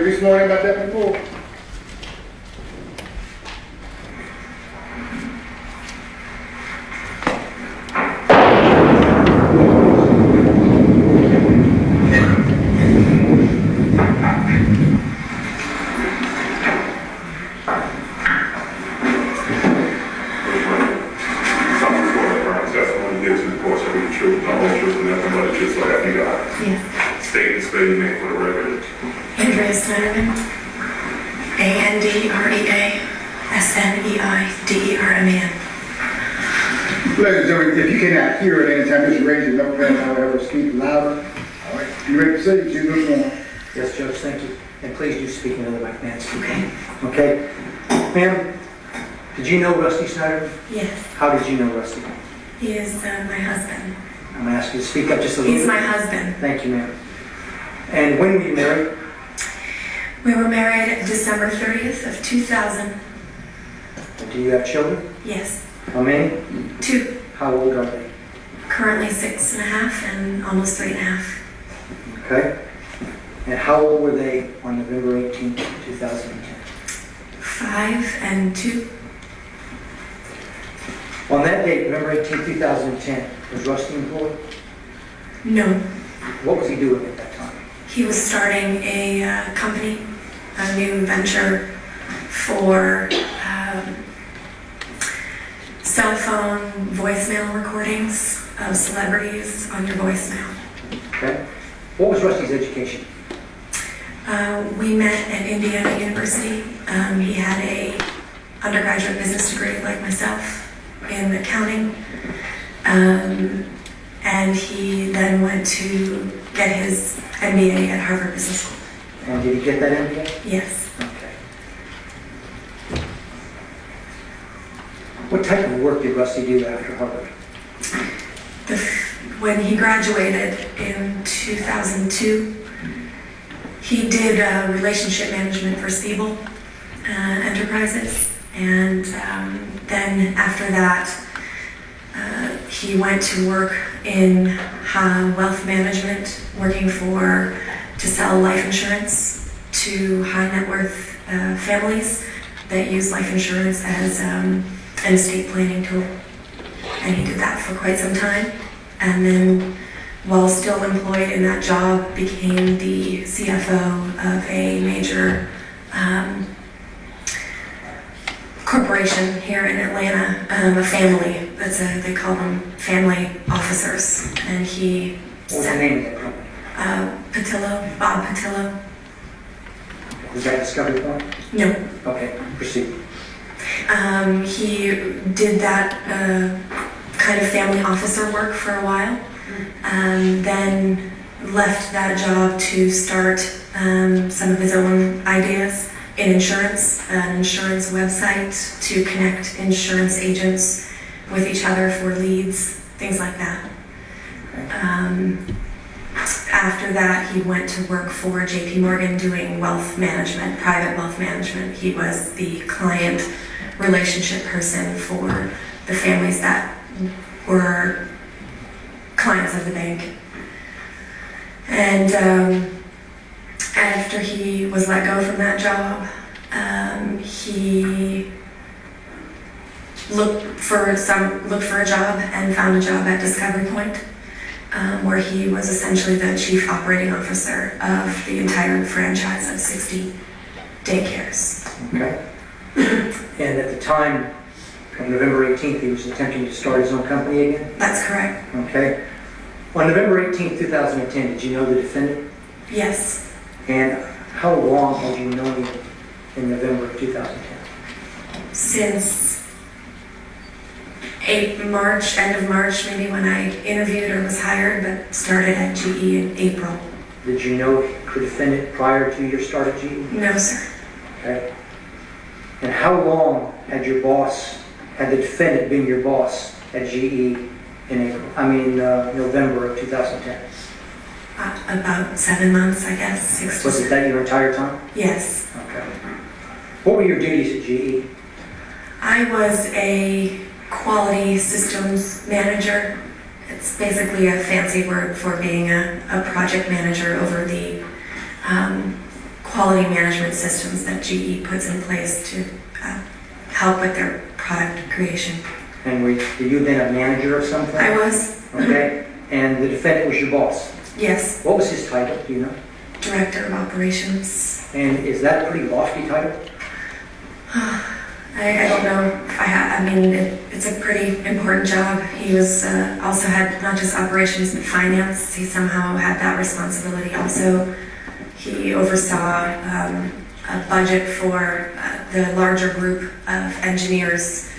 You'll be sworn in about that before. Name for the record. Andrea Sneiderman, Andrea Sneiderman. Ladies and gentlemen, if you cannot hear at any time, just raise your notepad or whatever, speak louder. All right, you ready to say? She's good one. Yes, Judge, thank you. And please do speak into the mic, ma'am. Okay. Okay. Ma'am, did you know Rusty Sneiderman? Yes. How did you know Rusty? He is my husband. I'm going to ask you to speak up just a little bit. He's my husband. Thank you, ma'am. And when were you married? We were married December 30th of 2000. Do you have children? Yes. How many? 2. How old are they? Currently 6.5 and almost 3.5. Okay. And how old were they on November 18th, 2010? 5 and 2. On that date, November 18th, 2010, was Rusty employed? No. What was he doing at that time? He was starting a company, a new venture for cell phone voicemail recordings of celebrities on your voicemail. Okay. What was Rusty's education? We met at Indiana University. He had a undergraduate business degree like myself in accounting. And he then went to get his MBA at Harvard Business School. And did he get that MBA? Yes. Okay. What type of work did Rusty do after Harvard? When he graduated in 2002, he did relationship management for Siebel Enterprises. And then after that, he went to work in wealth management, working to sell life insurance to high net worth families that use life insurance as an estate planning tool. And he did that for quite some time. And then, while still employed in that job, became the CFO of a major corporation here in Atlanta, a family. They call them family officers. And he What was the name of that company? Bob Patillo. Was that Discovery Point? No. Okay, proceed. He did that kind of family officer work for a while, then left that job to start some of his own ideas in insurance, an insurance website to connect insurance agents with each other for leads, things like that. After that, he went to work for JP Morgan doing wealth management, private wealth management. He was the client relationship person for the families that were clients of the bank. And after he was let go from that job, he looked for a job and found a job at Discovery Point, where he was essentially the chief operating officer of the entire franchise of 60 daycares. Okay. And at the time, on November 18th, he was attempting to start his own company again? That's correct. Okay. On November 18th, 2010, did you know the defendant? Yes. And how long had you known him in November of 2010? Since end of March, maybe, when I interviewed or was hired, but started at GE in April. Did you know the defendant prior to your start at GE? No, sir. Okay. And how long had the defendant been your boss at GE in November of 2010? About 7 months, I guess. 6 Was it that your entire time? Yes. Okay. What were your duties at GE? I was a quality systems manager. It's basically a fancy word for being a project manager over the quality management systems that GE puts in place to help with their product creation. And were you then a manager or something? I was. Okay. And the defendant was your boss? Yes. What was his title, do you know? Director of Operations. And is that a pretty lofty title? I don't know. I mean, it's a pretty important job. He was also had not just operations but finance. He somehow had that responsibility also. He oversaw a budget for the larger group of engineers,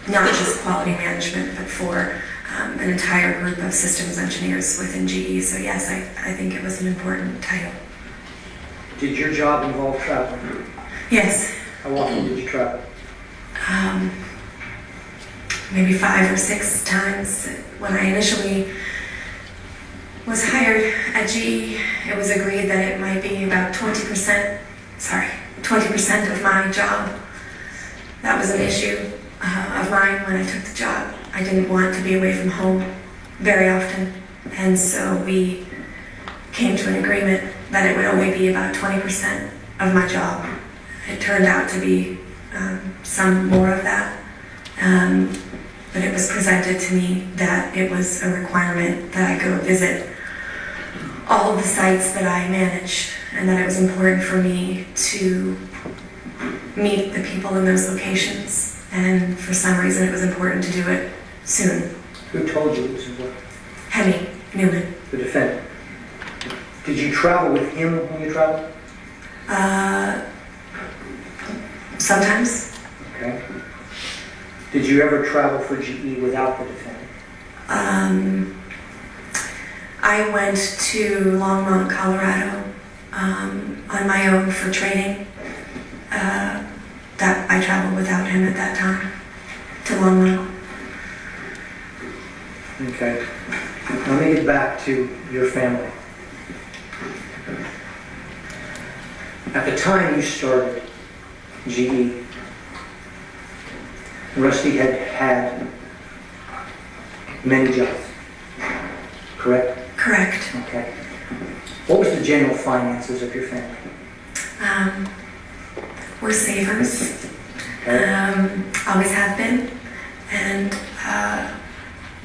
not just quality management, but for an entire group of systems engineers within GE. So yes, I think it was an important title. Did your job involve traveling? Yes. How often did you travel? Maybe 5 or 6 times. When I initially was hired at GE, it was agreed that it might be about 20% of my job. That was an issue of mine when I took the job. I didn't want to be away from home very often, and so we came to an agreement that it would only be about 20% of my job. It turned out to be some more of that, but it was presented to me that it was a requirement that I go visit all of the sites that I manage, and that it was important for me to meet the people in those locations, and for some reason it was important to do it soon. Who told you it was important? Hemy Neuman. The defendant. Did you travel with him when you traveled? Sometimes. Okay. Did you ever travel for GE without the defendant? I went to Longmont, Colorado on my own for training. That I traveled without him at that time to Longmont. Okay. Let me get back to your family. At the time you started GE, Rusty had had many jobs, correct? Correct. Okay. What was the general finances of your family? We're savers. Okay. Always have been. And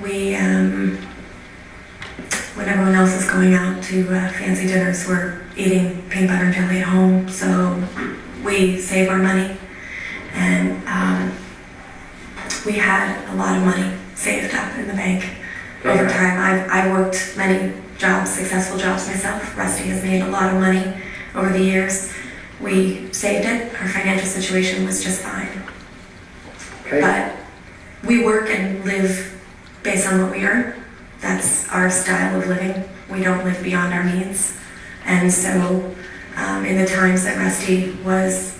we, when everyone else is going out to fancy dinners, we're eating peanut butter and jelly at home. So we save our money. And we had a lot of money saved up in the bank over time. I've worked many jobs, successful jobs myself. Rusty has made a lot of money over the years. We saved it. Our financial situation was just fine. Okay. But we work and live based on what we earn. That's our style of living. We don't live beyond our means. And so in the times that Rusty was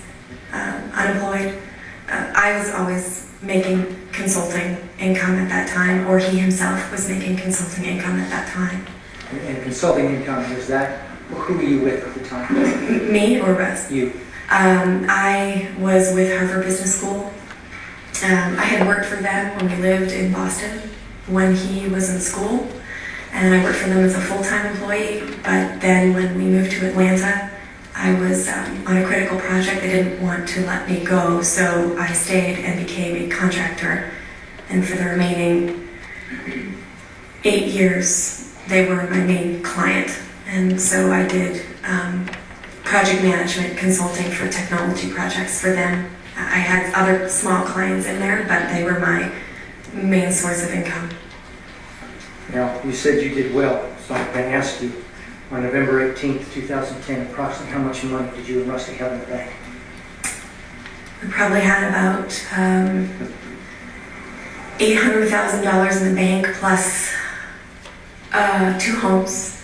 unemployed, I was always making consulting income at that time, or he himself was making consulting income at that time. And consulting income, was that, who were you with at the time? Me or Russ? You. I was with Harvard Business School. I had worked for them when we lived in Boston when he was in school, and I worked for them as a full-time employee. But then when we moved to Atlanta, I was on a critical project. They didn't want to let me go, so I stayed and became a contractor. And for the remaining 8 years, they were my main client. And so I did project management consulting for technology projects for them. I had other small clients in there, but they were my main source of income. Now, you said you did well, so I'm going to ask you, on November 18th, 2010, approximately how much money did you and Rusty have in the bank? We probably had about $800,000 in the bank, plus 2 homes.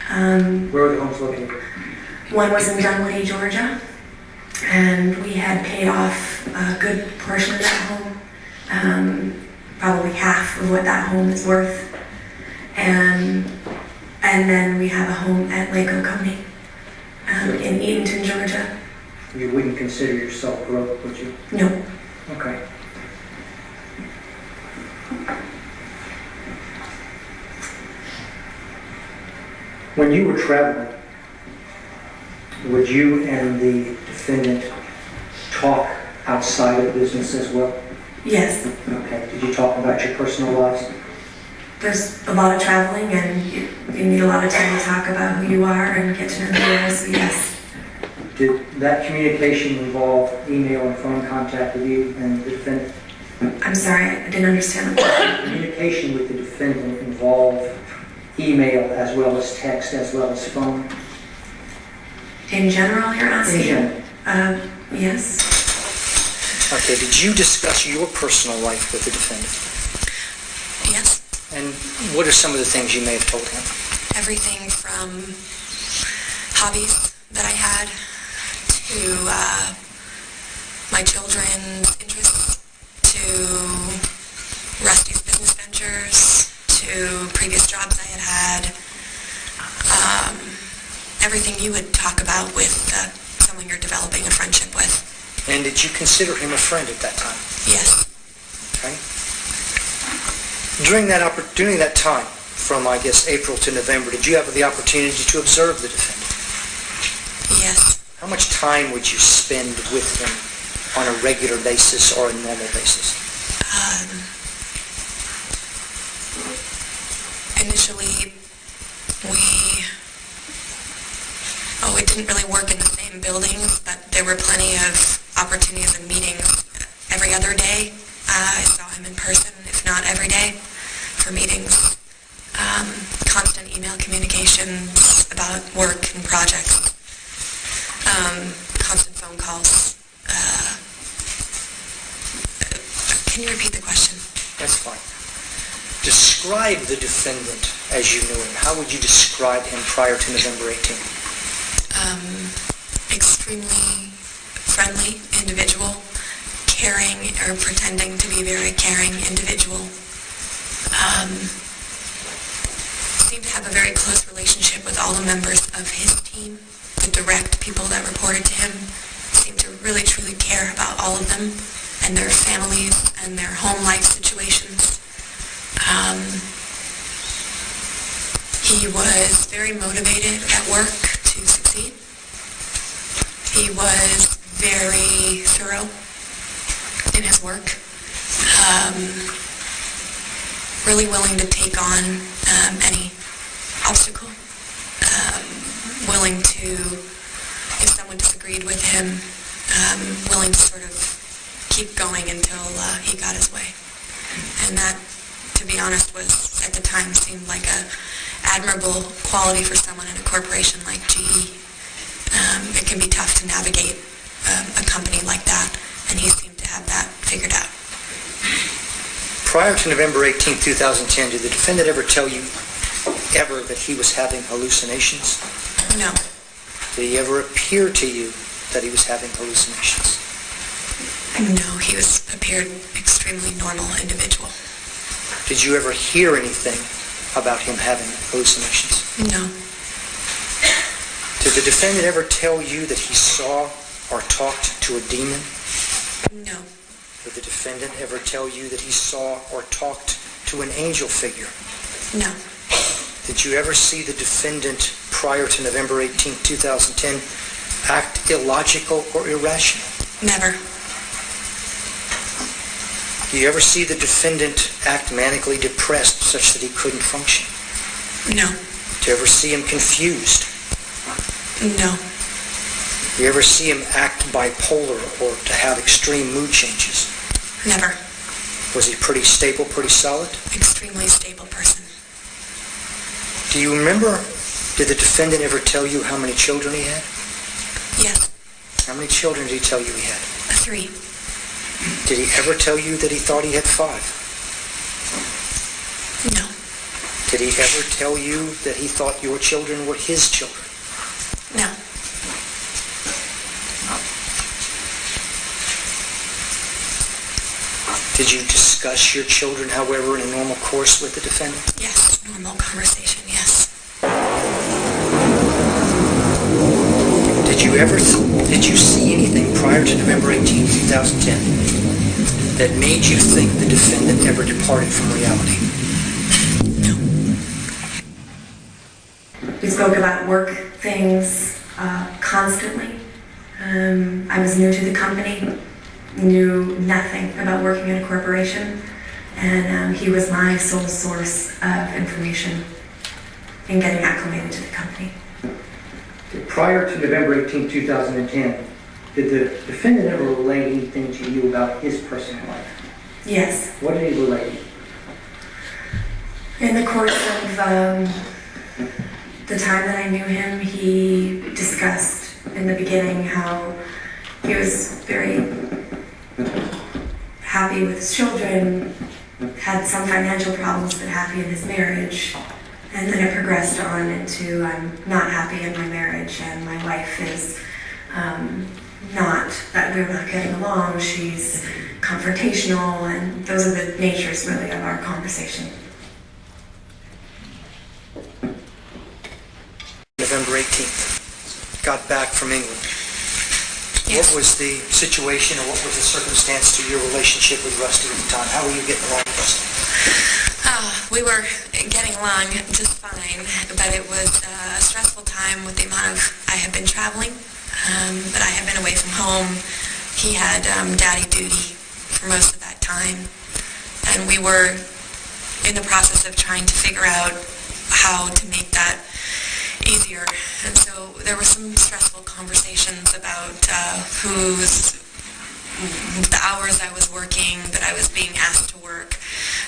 Where were the homes located? One was in Dunwoody, Georgia, and we had paid off a good portion of that home, probably half of what that home is worth. And then we have a home at Lake Oconee in Eatonton, Georgia. You wouldn't consider yourself broke, would you? No. Okay. When you were traveling, Would you and the defendant talk outside of business as well? Yes, Okay. Did you talk about your personal lives? there's a lot of traveling and you need a lot of time to talk about who you are and get to know who you are, so yes. Did that communication involve email and phone contact with you and the defendant? I'm sorry, I didn't understand the question. Communication with the defendant involve email as well as text as well as phone? In general, you're asking? In general. Yes. Okay, did you discuss your personal life with the defendant? Yes. And what are some of the things you may have told him? Everything from hobbies that I had to my children's interests, to Rusty's business ventures, to previous jobs I had had. Everything you would talk about with someone you're developing a friendship with. And did you consider him a friend at that time? Yes. Okay. During that time, from I guess April to November, did you have the opportunity to observe the defendant? Yes. How much time would you spend with him on a regular basis or a normal basis? Initially, we didn't really work in the same buildings, but there were plenty of opportunities and meetings every other day. I saw him in person, if not every day, for meetings. Constant email communications about work and projects. Constant phone calls. Can you repeat the question? That's fine. Describe the defendant as you knew him. How would you describe him prior to November 18th? Extremely friendly individual, caring or pretending to be a very caring individual. Seemed to have a very close relationship with all the members of his team. The direct people that reported to him seemed to really truly care about all of them and their families and their home life situations. He was very motivated at work to succeed. He was very thorough in his work. Really willing to take on any obstacle. Willing to, if someone disagreed with him, willing to sort of keep going until he got his way. And that, to be honest, was, at the time, seemed like a admirable quality for someone in a corporation like GE. It can be tough to navigate a company like that, and he seemed to have that figured out. Prior to November 18, 2010, did the defendant ever tell you ever that he was having hallucinations? No. Did he ever appear to you that he was having hallucinations? No, he appeared extremely normal individual. Did you ever hear anything about him having hallucinations? No. Did the defendant ever tell you that he saw or talked to a demon? No. Did the defendant ever tell you that he saw or talked to an angel figure? No. Did you ever see the defendant prior to November 18, 2010 act illogical or irrational? Never. Do you ever see the defendant act manically depressed such that he couldn't function? No. Do you ever see him confused? No. Do you ever see him act bipolar or to have extreme mood changes? Never. Was he pretty stable, pretty solid? Extremely stable person. Do you remember, did the defendant ever tell you how many children he had? Yes. How many children did he tell you he had? 3. Did he ever tell you that he thought he had 5? No. Did he ever tell you that he thought your children were his children? No. Did you discuss your children, however, in a normal course with the defendant? Yes. Normal conversation, yes. Did you see anything prior to November 18, 2010 that made you think the defendant ever departed from reality? No. We spoke about work things, constantly. I was new to the company, knew nothing about working in a corporation, and he was my sole source of information in getting acclimated to the company. Prior to November 18, 2010, did the defendant ever relate anything to you about his personal life? Yes. What did he relate? In the course of the time that I knew him, he discussed in the beginning how he was very happy with his children, had some financial problems, but happy in his marriage. And then it progressed on into I'm not happy in my marriage, and my wife is not, that we're not getting along. She's confrontational, and those are the natures really of our conversation. November 18th, got back from England. Yes. What was the situation, or what was the circumstance to your relationship with Rusty at the time? How were you getting along with Rusty? We were getting along just fine, but it was a stressful time with the amount of, I had been traveling, but I had been away from home. He had daddy duty for most of that time, and we were in the process of trying to figure out how to make that easier. And so there were some stressful conversations about the hours I was working, that I was being asked to work.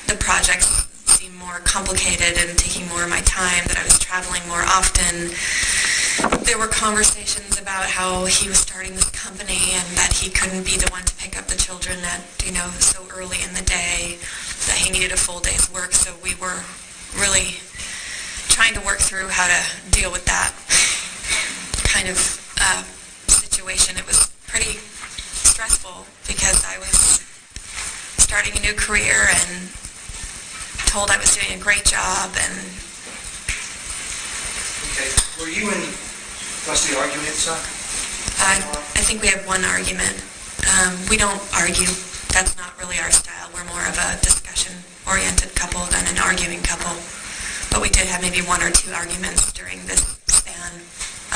The projects seemed more complicated and taking more of my time, that I was traveling more often. There were conversations about how he was starting this company and that he couldn't be the one to pick up the children at, so early in the day, that he needed a full day's work. So we were really trying to work through how to deal with that kind of situation. It was pretty stressful because I was starting a new career and told I was doing a great job. And Okay. Were you and Rusty arguing at the time? I think we have one argument. We don't argue. That's not really our style. We're more of a discussion-oriented couple than an arguing couple. But we did have maybe one or two arguments during this span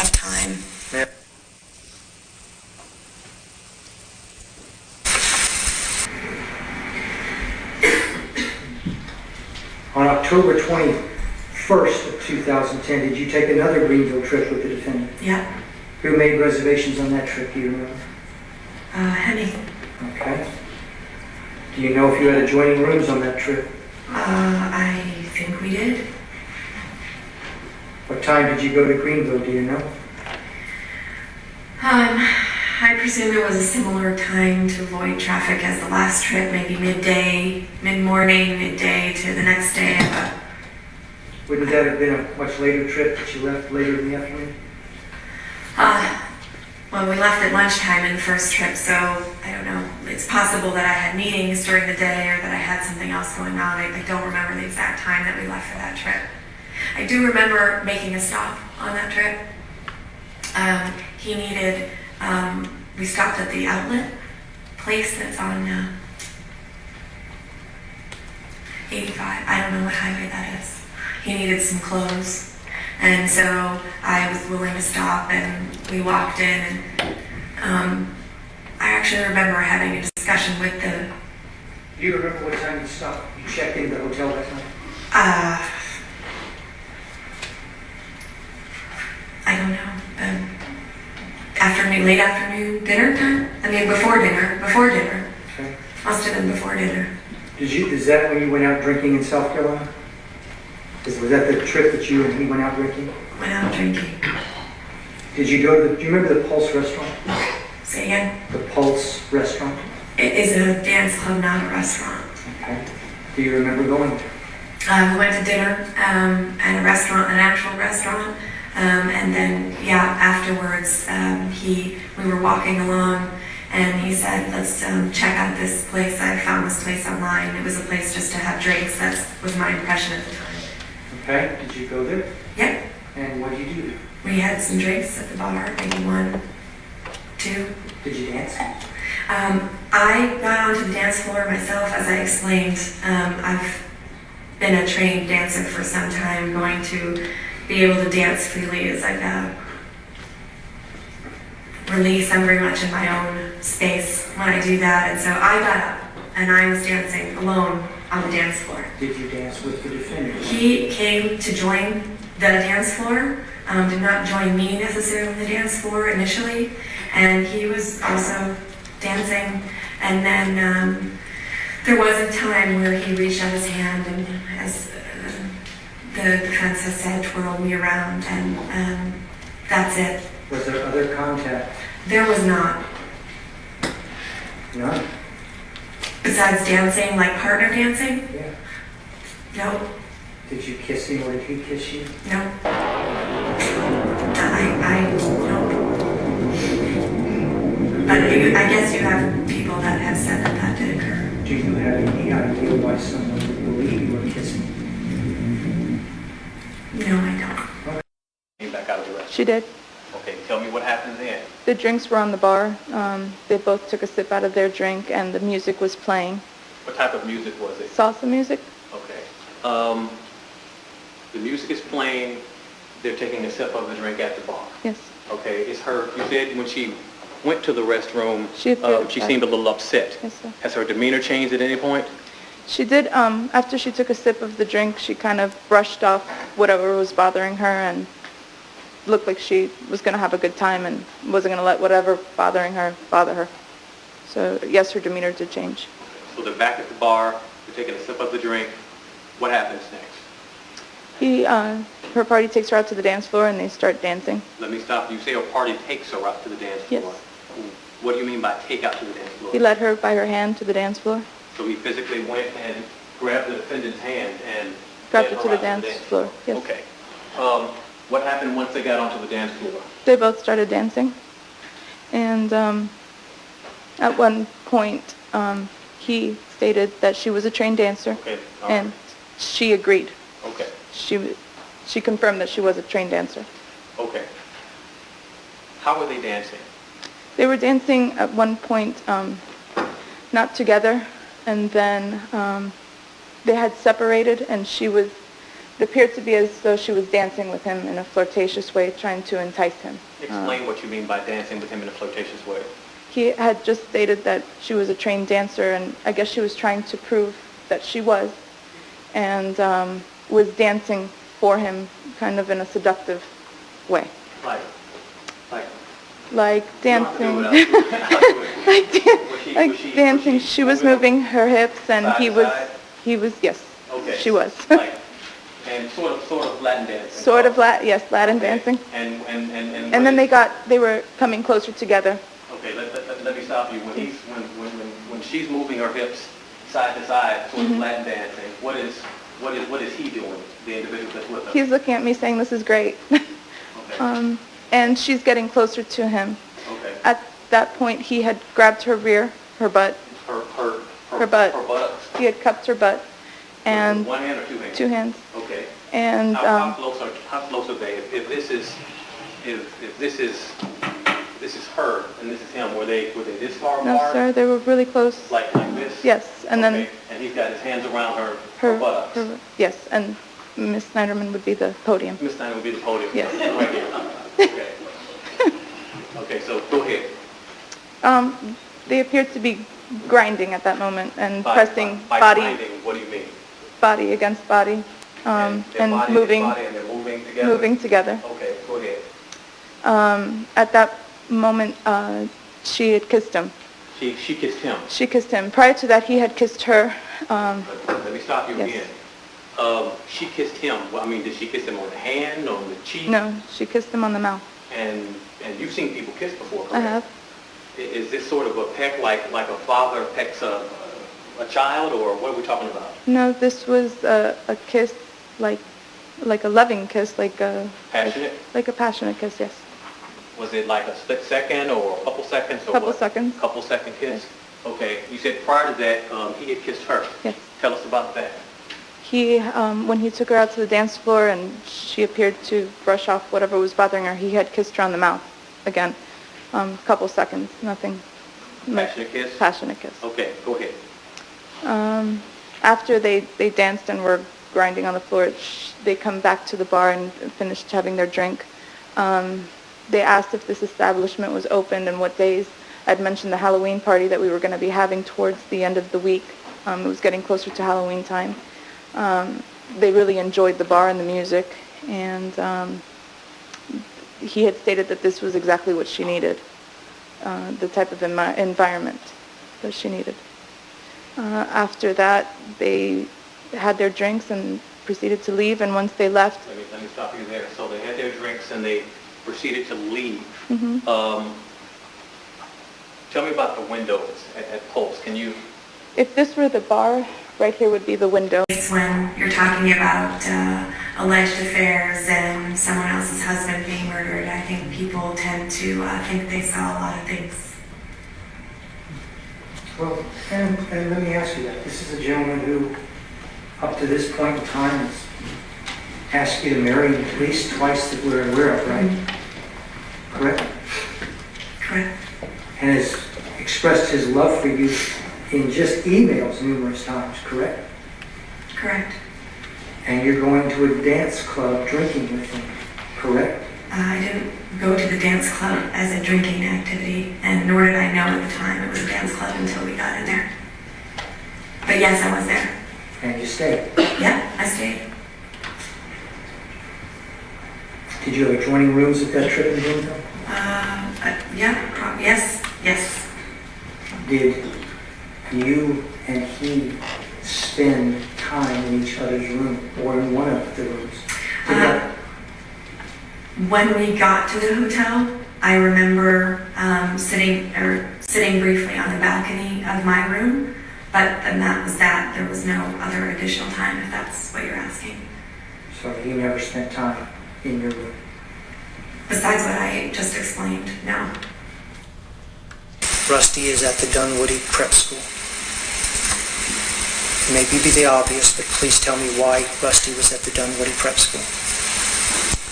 of time. Yeah. On October 21st of 2010, did you take another Greenville trip with the defendant? Yeah. Who made reservations on that trip, do you remember? Hemy. Okay. Do you know if you had adjoining rooms on that trip? I think we did. What time did you go to Greenville, do you know? I presume it was a similar time to avoid traffic as the last trip, maybe midday, mid-morning, midday to the next day. But Wouldn't that have been a much later trip that you left later in the afternoon? well, we left at lunchtime in the first trip, so I don't know. It's possible that I had meetings during the day or that I had something else going on. I don't remember the exact time that we left for that trip. I do remember making a stop on that trip. He needed, we stopped at the outlet place that's on 85. I don't know what highway that is. He needed some clothes. And so I was willing to stop, and we walked in, and I actually remember having a discussion with the... Do you remember what time you stopped? You checked into the hotel that night? I don't know. Late afternoon, dinner time? I mean, before dinner. Okay. Must have been before dinner. Is that when you went out drinking in South Carolina? Was that the trip that you and he went out drinking? Went out drinking. Did you go to do you remember the Pulse restaurant? Say again? The Pulse restaurant? It is a dance club, not a restaurant. Okay. Do you remember going there? We went to dinner at a restaurant, an actual restaurant. And then, afterwards, we were walking along, and he said, let's check out this place. I found this place online. It was a place just to have drinks. That was my impression at the time. Okay. Did you go there? Yep. And what did you do? We had some drinks at the bar, maybe 1, 2. Did you dance? I got onto the dance floor myself, as I explained. I've been a trained dancer for some time, going to be able to dance freely as I go. release. I'm very much in my own space when I do that. And so I got up and I was dancing alone on the dance floor. Did you dance with the defendant? He came to join the dance floor, did not join me necessarily on the dance floor initially, and he was also dancing. And then there was a time where he reached out his hand and, as the defense has said, twirled me around, and that's it. Was there other contact? There was not. None? Besides dancing, like partner dancing? Yeah. No. Did you kiss him or did he kiss you? No. No. But I guess you have people that have said that that did occur. Do you have any idea why someone would believe you were kissing? No, I don't. Came back out of the restaurant. She did. Okay, tell me what happened then. The drinks were on the bar. They both took a sip out of their drink, and the music was playing. What type of music was it? Salsa music? Okay. The music is playing. They're taking a sip of the drink at the bar. Yes. Okay, you said when she went to the restroom, She appeared she back. seemed a little upset. Yes, sir. Has her demeanor changed at any point? She did, after she took a sip of the drink, she kind of brushed off whatever was bothering her and looked like she was going to have a good time and wasn't going to let whatever bothering her bother her. So, yes, her demeanor did change. So they're back at the bar, they're taking a sip of the drink. What happens next? Her party takes her out to the dance floor and they start dancing. Let me stop. You say a party takes her out to the dance floor. Yes. What do you mean by take out to the dance floor? He led her by her hand to the dance floor, So he physically went and grabbed the defendant's hand and grabbed led her to out the dance floor. Yes. Okay. What happened once they got onto the dance floor? They both started dancing, and at one point he stated that she was a trained dancer, Okay. All right. and she agreed. Okay. She confirmed that she was a trained dancer. Okay. How were they dancing? They were dancing at one point not together, and then they had separated, and it appeared to be as though she was dancing with him in a flirtatious way, trying to entice him. Explain what you mean by dancing with him in a flirtatious way. He had just stated that she was a trained dancer, and I guess she was trying to prove that she was, and was dancing for him kind of in a seductive way. Like dancing. Like dancing. She was moving her hips, and Side he to was, side? yes, Okay. she was. And sort of Latin dancing. Sort of yes, Latin Okay. dancing. And And then they were coming closer together. Okay, let me stop you. When she's moving her hips side to side, sort of Latin dancing, what is he doing? The individual that's with her. He's looking at me saying, "This is great." Okay. And she's getting closer to him. Okay. At that point, he had grabbed her rear, her butt. Her butt. Her buttocks. He had cupped her butt, and One hand or two hands? two hands. Okay. And How close are they? If this is her and this is him, were they this far no, apart? sir, they were really close. Like this? Yes, and then Okay. And he's got his hands around her buttocks. yes, and Miss Sneiderman would be the podium. Miss Stein will be the podium. Yes. Right here. Okay. Okay, so go ahead. They appeared to be grinding at that moment and By body grinding, what do you mean? body against body, And their and body moving against body and they're moving together? moving together. Okay, go ahead. At that moment, she had kissed him. She kissed him. She kissed him. Prior to that, he had kissed her. Let me stop you Yes. again. She kissed him. Well, I mean, did she kiss him on the hand, on the cheek? No, she kissed him on the mouth. And you've seen people kiss before, correct? I have. Is this sort of a peck like a father pecks a child, or what are we talking about? No, this was a kiss, like a loving kiss, like a passionate kiss. Yes. Was it like a split second or a couple seconds? Or Couple what? seconds. Couple second kiss? Okay. You said prior to that, he had kissed her. Yes. Tell us about that. He, when he took her out to the dance floor and she appeared to brush off whatever was bothering her, he had kissed her on the mouth again. Couple seconds, nothing. Passionate kiss? Passionate kiss. Okay, go ahead. After they danced and were grinding on the floor, they come back to the bar and finished having their drink. they asked if this establishment was open and what days. I'd mentioned the Halloween party that we were going to be having towards the end of the week. It was getting closer to Halloween time. They really enjoyed the bar and the music, and he had stated that this was exactly what she needed, the type of environment that she needed. After that, they had their drinks and proceeded to leave, and once they left... Let me stop you there. So they had their drinks and they proceeded to leave. Tell me about the windows at Pulse. Can you... If this were the bar, right here would be the window. When you're talking about alleged affairs and someone else's husband being murdered, I think people tend to think they saw a lot of things. Well, and let me ask you that. This is a gentleman who, up to this point in time, has asked you to marry him at least twice that we're aware of, right? Correct? Correct. And has expressed his love for you in just emails numerous times, correct? Correct. And you're going to a dance club drinking with him, correct? I didn't go to the dance club as a drinking activity, and nor did I know at the time it was a dance club until we got in there. But yes, I was there. And you stayed. Yeah, I stayed. Did you have adjoining rooms at that trip in Greenville? Yeah, yes. Did you and he spend time in each other's room or in one of the rooms? When we got to the hotel, I remember sitting briefly on the balcony of my room, but then that was that. There was no other additional time, if that's what you're asking. So he never spent time in your room? Besides what I just explained, no. Rusty is at the Dunwoody Prep School. Maybe the obvious, but please tell me why Rusty was at the Dunwoody Prep School.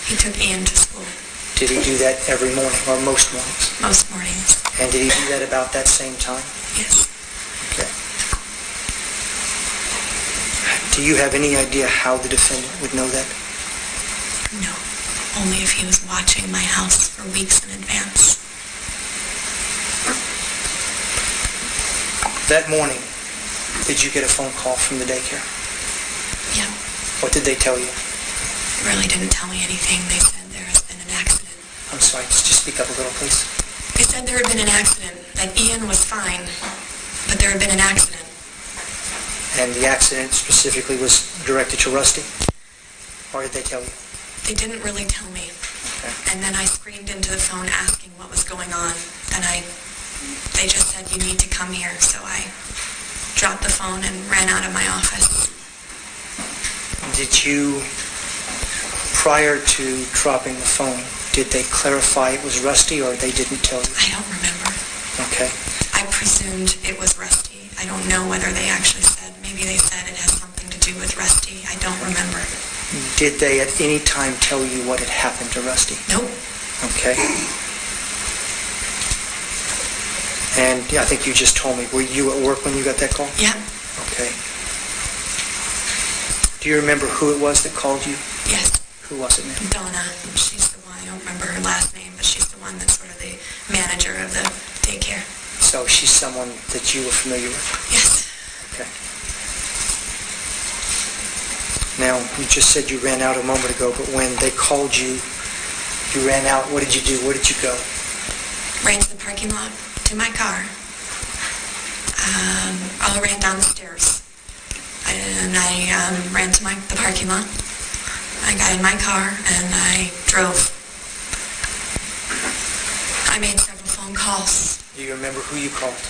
He took Ian to school. Did he do that every morning or most mornings? Most mornings. And did he do that about that same time? Yes. Okay. Do you have any idea how the defendant would know that? No. Only if he was watching my house for weeks in advance. That morning, did you get a phone call from the daycare? Yeah. What did they tell you? Really didn't tell me anything. They said there has been an accident. I'm sorry, just speak up a little, please. They said there had been an accident, that Ian was fine, but there had been an accident. And the accident specifically was directed to Rusty? Or did they tell you? They didn't really tell me. Okay. And then I screamed into the phone asking what was going on. And they just said, you need to come here. So I dropped the phone and ran out of my office. Did you, prior to dropping the phone, did they clarify it was Rusty or they didn't tell you? I don't remember. Okay. I presumed it was Rusty. I don't know whether they actually said. Maybe they said it has something to do with Rusty. I don't remember. Did they at any time tell you what had happened to Rusty? Nope. Okay. And yeah, I think you just told me, were you at work when you got that call? Yeah. Okay. Do you remember who it was that called you? Yes. Who was it, ma'am? Donna. She's the one. I don't remember her last name, but she's the one that's sort of the manager of the daycare. So she's someone that you were familiar with? Yes. Okay. Now, you just said you ran out a moment ago, but when they called you, you ran out. What did you do? Where did you go? Ran to the parking lot, to my car. I ran down the stairs. And I ran to the parking lot. I got in my car and I drove. I made several phone calls. Do you remember who you called?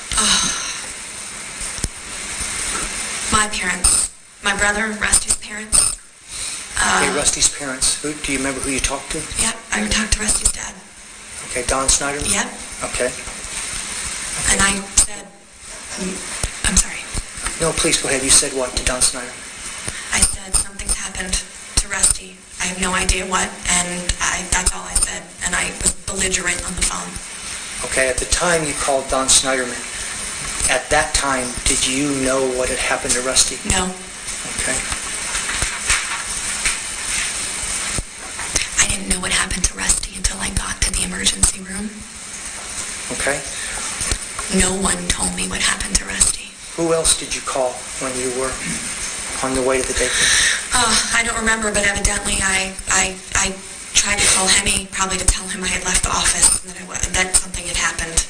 My parents. My brother, Rusty's parents. Okay, Rusty's parents. Do you remember who you talked to? Yep, I talked to Rusty's dad. Okay, Don Sneiderman? Yep. Okay. And I said, I'm sorry. No, please go ahead. You said what to Don Sneiderman? I said, something's happened to Rusty. I have no idea what, and that's all I said. And I was belligerent on the phone. Okay, at the time you called Don Sneiderman, at that time, did you know what had happened to Rusty? No. Okay. I didn't know what happened to Rusty until I got to the emergency Okay. No one told me what happened to Rusty. Who else did you call when you were on the way to the daycare? I don't remember, but evidently I tried to call Hemy, probably to tell him I had left the office and that something had happened,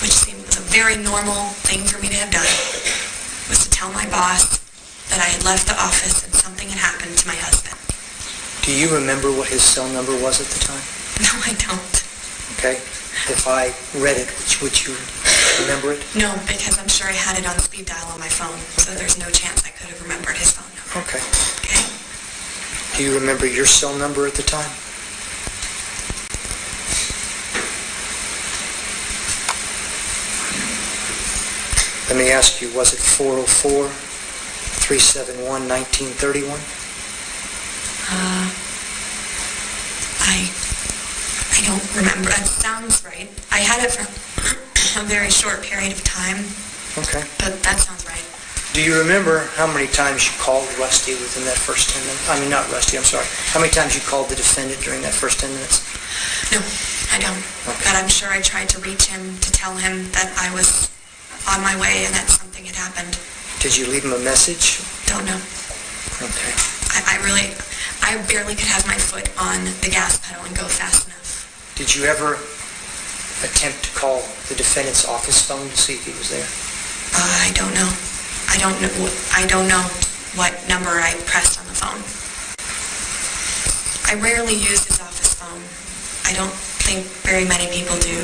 which seemed was a very normal thing for me to have done, was to tell my boss that I had left the office and something had happened to my husband. Do you remember what his cell number was at the time? No, I don't. Okay. If I read it, would you remember it? No, because I'm sure I had it on speed dial on my phone, so there's no chance I could have remembered his phone number. Okay. Okay? Do you remember your cell number at the time? Let me ask you, was it 404-371-1931? I don't remember. It sounds right. I had it for a very short period of time, Okay. but that sounds right. Do you remember how many times you called Rusty within that first 10 minutes? I mean, not Rusty, I'm sorry. How many times you called the defendant during that first 10 minutes? No, I don't. Okay. But I'm sure I tried to reach him to tell him that I was on my way and that something had happened. Did you leave him a message? Don't know. Okay. I barely could have my foot on the gas pedal and go fast enough. Did you ever attempt to call the defendant's office phone to see if he was there? I don't know. I don't know what number I pressed on the phone. I rarely use his office phone. I don't think very many people do.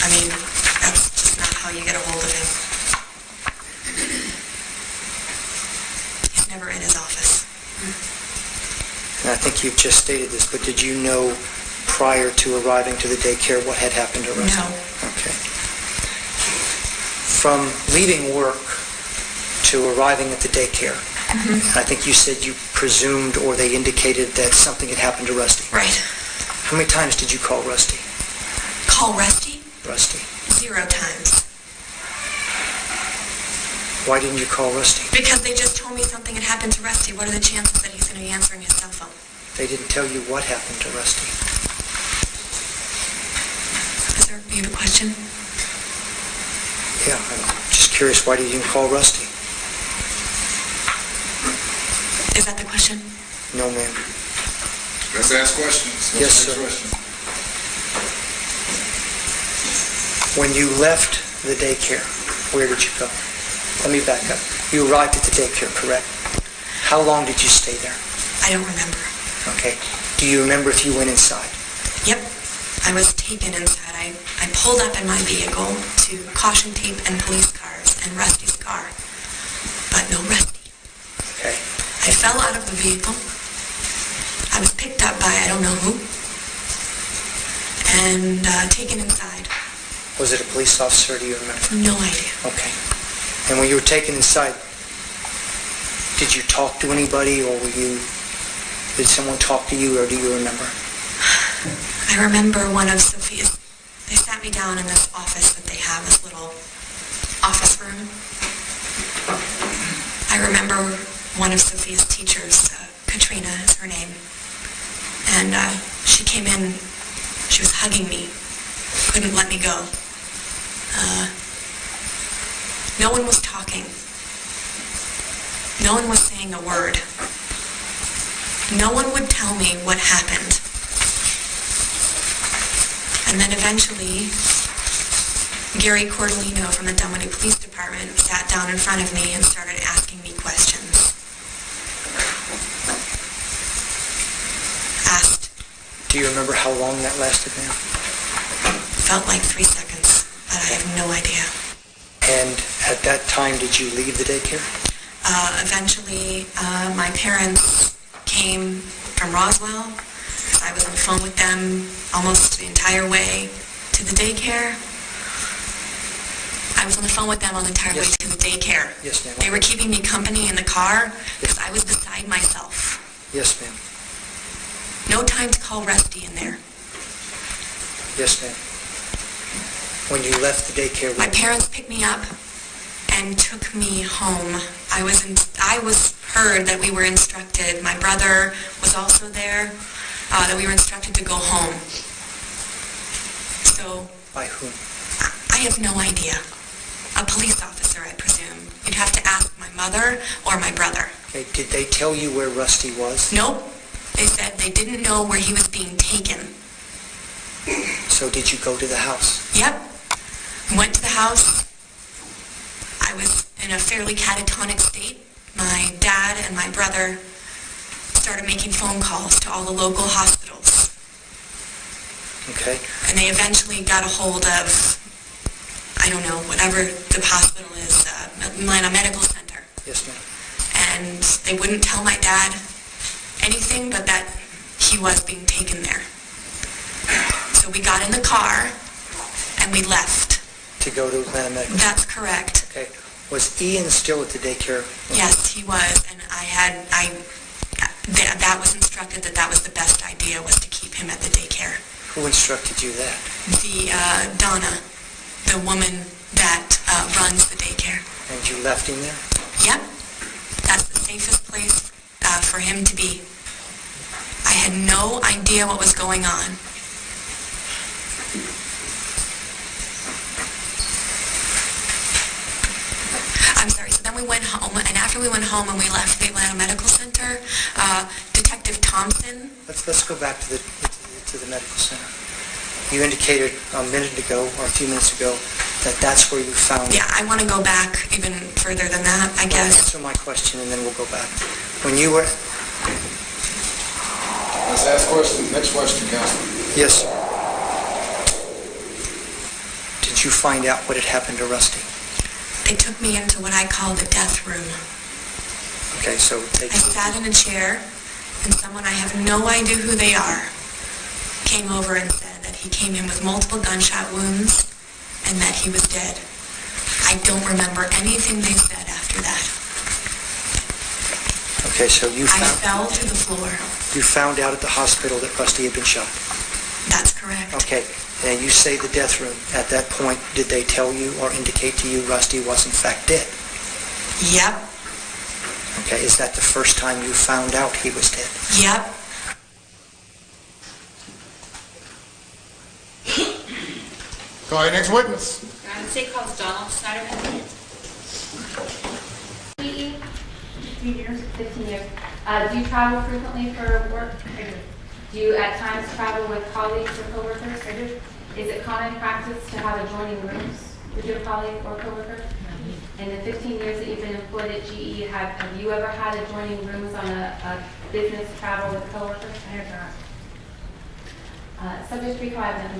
I mean, that's just not how you get a hold of him. He's never in his office. And I think you've just stated this, but did you know prior to arriving to the daycare what had happened to Rusty? No. Okay. From leaving work to arriving at the daycare, I think you said you presumed or they indicated that something had happened to Rusty. Right. How many times did you call Rusty? Call Rusty? Rusty. 0 times. Why didn't you call Rusty? Because they just told me something had happened to Rusty. What are the chances that he's going to be answering his cell phone? They didn't tell you what happened to Rusty. Do you have a question? Yeah, I'm just curious, why didn't you call Rusty? Is that the question? No, ma'am. Let's ask questions. Yes, sir. When you left the daycare, where did you go? Let me back up. You arrived at the daycare, correct? How long did you stay there? I don't remember. Okay. Do you remember if you went inside? Yep. I was taken inside. I pulled up in my vehicle to caution tape and police cars and Rusty's car, but no Rusty. Okay. I fell out of the vehicle. I was picked up by I don't know who and taken inside. Was it a police officer, do you remember? No idea. Okay. And when you were taken inside, did you talk to anybody or did someone talk to you or do you remember? I remember one of Sophia's, they sat me down in this office that they have, this little office room. I remember one of Sophia's teachers, Katrina is her name, and she came in, she was hugging me, couldn't let me go. No one was talking. No one was saying a word. No one would tell me what happened. And then eventually, Gary Cordolino from the Dunwoody Police Department sat down in front of me and started asking me questions. Asked. Do you remember how long that lasted, ma'am? Felt like 3 seconds, but I have no idea. And at that time, did you leave the daycare? Eventually, my parents came from Roswell. I was on the phone with them almost the entire way to the daycare. I was on the phone with them on the entire way to the daycare. Yes, ma'am. They were keeping me company in the car because I was beside myself. Yes, ma'am. No time to call Rusty in there. Yes, ma'am. When you left the daycare, My parents picked me up and took me home. I was heard that we were instructed, my brother was also there, that we were instructed to go home. So By whom? I have no idea. A police officer, I presume. You'd have to ask my mother or my brother. Okay, did they tell you where Rusty was? Nope. They said they didn't know where he was being taken. So did you go to the house? Yep. Went to the house. I was in a fairly catatonic state. My dad and my brother started making phone calls to all the local hospitals. Okay. And they eventually got a hold of, I don't know, whatever the hospital is, Atlanta Medical Center. Yes, ma'am. And they wouldn't tell my dad anything but that he was being taken there. So we got in the car and we left. To go to Atlanta Medical? That's correct. Okay. Was Ian still at the daycare? Yes, he was, and that was instructed that was the best idea, was to keep him at the daycare. Who instructed you that? Donna, the woman that runs the daycare. And you left him there? Yep, that's the safest place for him to be. I had no idea what was going on. I'm sorry, so then we went home, and after we went home and we left the Atlanta Medical Center, Detective Thompson... Let's go back to the medical center. You indicated a minute ago, or a few minutes ago, that that's where you found... Yeah, I want to go back even further than that, I guess. Answer my question, and then we'll go back. When you were... Let's ask questions. Next question, Councilman. Yes, sir. Did you find out what had happened to Rusty? They took me into what I call the death room. Okay, so they... I sat in a chair, and someone, I have no idea who they are, came over and said that he came in with multiple gunshot wounds and that he was dead. I don't remember anything they said after that. Okay, so you I found... fell to the floor. You found out at the hospital that Rusty had been shot? That's correct. Okay, and you say the death room. At that point, did they tell you or indicate to you Rusty was in fact dead? Yep. Okay, is that the first time you found out he was dead? Yep. Go ahead, next witness. State calls Donald Sneiderman. 15 years. 15 years. Do you travel frequently for work? I do. Do you at times travel with colleagues or coworkers? I do. Is it common practice to have adjoining rooms with your colleague or coworker? In the 15 years that you've been employed at GE, have you ever had adjoining rooms on a business travel with coworkers? I have not. Subject 3-5.